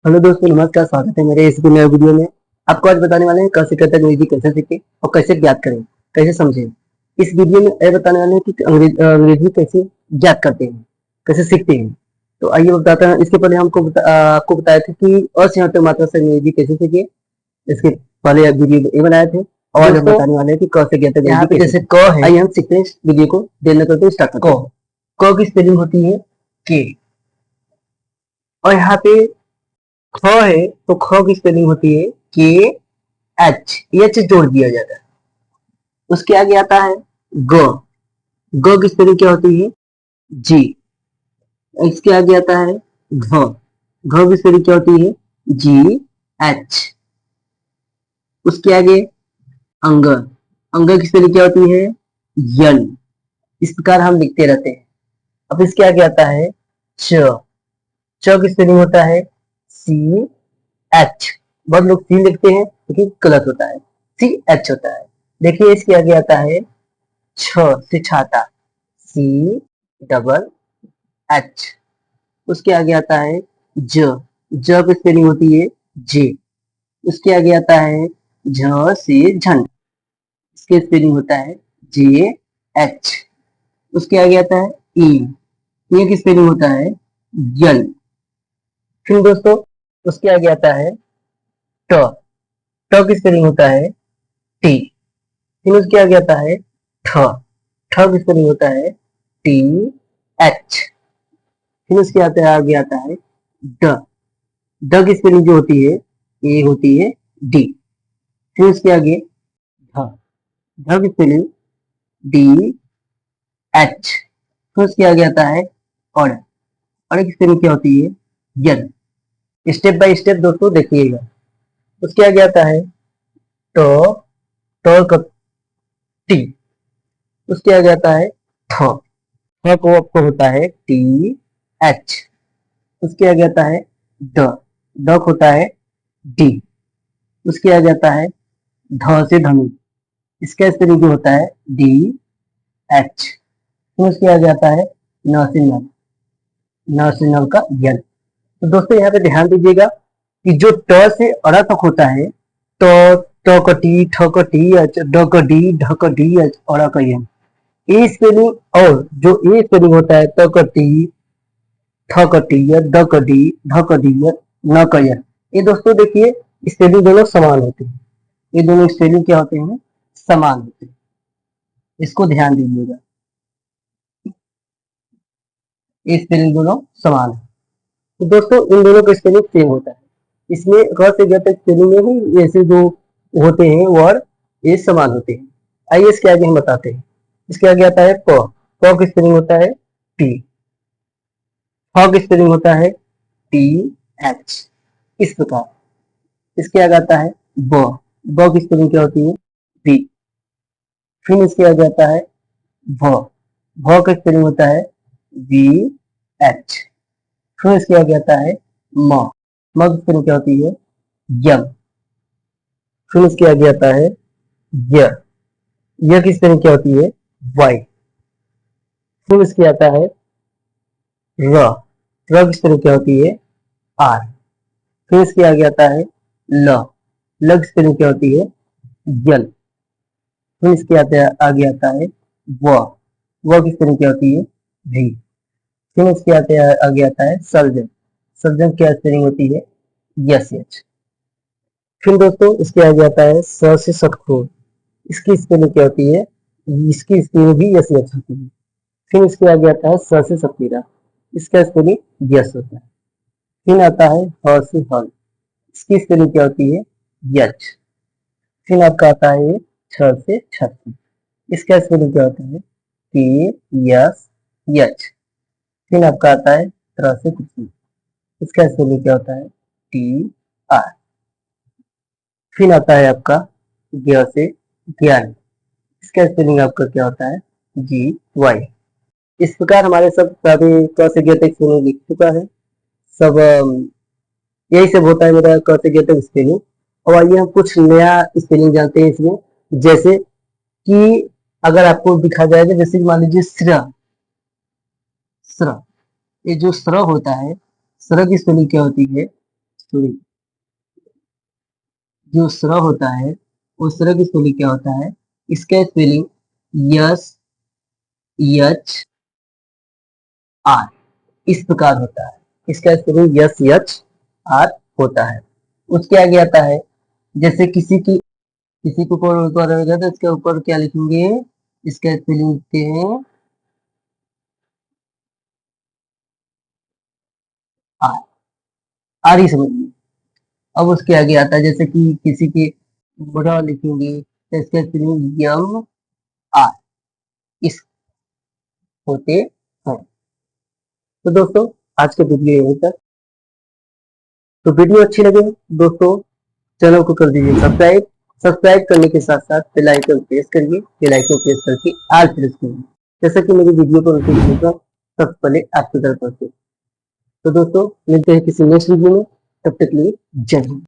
Hello दोस्तों, नमस्कार। स्वागत है मेरे इस नए वीडियो में। आपको आज बताने वाले हैं कैसे कहते हैं अंग्रेजी कैसे सीखें और कैसे ज्ञात करें, कैसे समझें। इस वीडियो में ये बताने वाले हैं कि अंग्रेजी कैसे ज्ञात करते हैं, कैसे सीखते हैं। तो आइए बताते हैं। इसके पहले आपको बताए थे कि असंयुक्त मात्रा से अंग्रेजी कैसे सीखे। इसके पहले वीडियो ये बनाए थे और आज हम बताने वाले हैं कि क से ज्ञात यहाँ पे अंग्रेजी जैसे कैसे। क है, आइए हम सीखते हैं। इस वीडियो को देर न करते स्टार्ट करते हैं। क की स्पेलिंग होती है के, और यहाँ पे ख है तो ख की स्पेलिंग होती है के एच, एच जोड़ दिया जाता है। उसके आगे आता है ग, ग की स्पेलिंग क्या होती है जी। इसके आगे आता है घ, घ की स्पेलिंग क्या होती है जी एच। उसके आगे अंग, अंग की स्पेलिंग क्या होती है यन। इस प्रकार हम लिखते रहते हैं। अब इसके आगे आता है च, च की स्पेलिंग होता है सी एच। बहुत लोग सी लिखते हैं लेकिन गलत होता है, सी एच होता है। देखिए इसके आगे आता है छ से छाता, सी डबल एच। उसके आगे आता है ज, ज की स्पेलिंग होती है जे। उसके आगे आता है झ से झन, इसकी स्पेलिंग होता है जे एच। उसके आगे आता है ई, ई की स्पेलिंग होता है यल। फिर दोस्तों उसके आगे आता है ट, ट की स्पेलिंग होता है टी। फिर उसके आगे आता है ठ, ठ की स्पेलिंग होता है टी एच। फिर उसके आगे आता है ड, ड की स्पेलिंग जो होती है ये होती है डी। फिर उसके आगे ध, ध की स्पेलिंग डी एच। फिर उसके आगे आता है और, और की स्पेलिंग क्या होती है यन। स्टेप बाय स्टेप दोस्तों देखिएगा। उसके आगे आता है ट, ट का टी। उसके आगे आता है थ, थ को आपको होता है टी एच। उसके आगे आता है ड, ड को होता है डी। उसके आगे आता है ध से धनु, इसका स्पेलिंग जो होता है डी एच। फिर उसके आगे आता है न से नल, न से नल का यल। तो दोस्तों यहाँ पे ध्यान दीजिएगा कि जो ट से अड़ा तक होता है तो ट का टी, ठ का टी एच, ड का डी, ढ का डी एच, अड़ा का यन। ए स्पेलिंग और जो ए स्पेलिंग होता है त का टी, ठ का टी, ड का डी, ढ का डी, न का य, ये दोस्तों देखिए स्पेलिंग दोनों समान होते हैं। ये दोनों स्पेलिंग क्या होते हैं समान होते हैं। इसको ध्यान दीजिएगा, ये स्पेलिंग दोनों समान है। तो दोस्तों इन दोनों का स्पेलिंग सेम होता है। इसमें ग से ग तक स्पेलिंग में ही ऐसे जो होते हैं वर्ड ये समान होते हैं। आइए इसके आगे हम बताते हैं। इसके आगे आता है प, प की स्पेलिंग होता है टी, फ की स्पेलिंग होता है टी एच, इस प्रकार। इसके आगे आता है ब, ब की स्पेलिंग क्या होती है बी। फिर इसके आगे आता है भ, भ का स्पेलिंग होता है वी एच। फिर इसके आगे आता है म, म की स्पेलिंग क्या होती है यम। फिर इसके आगे आता है य, य की स्पेलिंग क्या होती है वाई। फिर इसके आता है र, र की स्पेलिंग क्या होती है आर। फिर इसके आगे आता है ल, ल की स्पेलिंग क्या होती है यल। फिर इसके आगे आता है व की स्पेलिंग क्या होती है भी। फिर इसके आगे आता है सर्जन, सर्जन की स्पेलिंग होती है यस एच। फिर दोस्तों इसके आगे आता है स से सतखोर, इसकी स्पेलिंग क्या होती है, इसकी स्पेलिंग भी यस एच होती है। फिर इसके आगे आता है स से सतीरा, इसका स्पेलिंग यस होता है। फिर आता है ह से हल, इसकी स्पेलिंग क्या होती है यच। फिर आपका आता है छ से छत्ती, इसका स्पेलिंग क्या होता है टी यस यच। फिर आपका आता है त्र से कुर्सी, इसका स्पेलिंग क्या होता है टी आर। फिर आता है आपका ज्ञ से ज्ञान, इसका स्पेलिंग आपका क्या होता है जी वाई। इस प्रकार हमारे सब सभी क से ज्ञ तक स्पेलिंग लिख चुका है सब। यही सब होता है मेरा क से ज्ञ तक स्पेलिंग। और आइए हम कुछ नया स्पेलिंग जानते हैं इसमें। जैसे कि अगर आपको दिखा जाएगा, जैसे मान लीजिए स्र, स्र, ये जो स्र होता है, स्र की स्पेलिंग क्या होती है स्पेलिंग, जो स्र होता है वो स्र की स्पेलिंग क्या होता है? इसका स्पेलिंग यस यच आर इस प्रकार होता है। इसका स्पेलिंग यस यच आर होता है। उसके आगे आता है, जैसे किसी को ऊपर रहेगा तो इसके ऊपर क्या लिखेंगे? इसका स्पेलिंग लिखते हैं आर, आर ही समझिए। अब उसके आगे आता है, जैसे कि किसी के बड़ा लिखेंगे तो इसका स्पेलिंग यम आर इस होते हैं। तो दोस्तों आज के वीडियो यहीं तक। तो वीडियो अच्छी लगे दोस्तों चैनल को कर दीजिए सब्सक्राइब। सब्सक्राइब करने के साथ साथ बेल आइकन प्रेस करिए, बेल आइकन प्रेस करके ऑल प्रेस करिए, जैसे कि मेरी वीडियो को नोटिफिकेशन सबसे पहले आपके घर पहुंचे। तो दोस्तों मिलते हैं किसी नेक्स्ट वीडियो में, तब तक के लिए जय हिंद।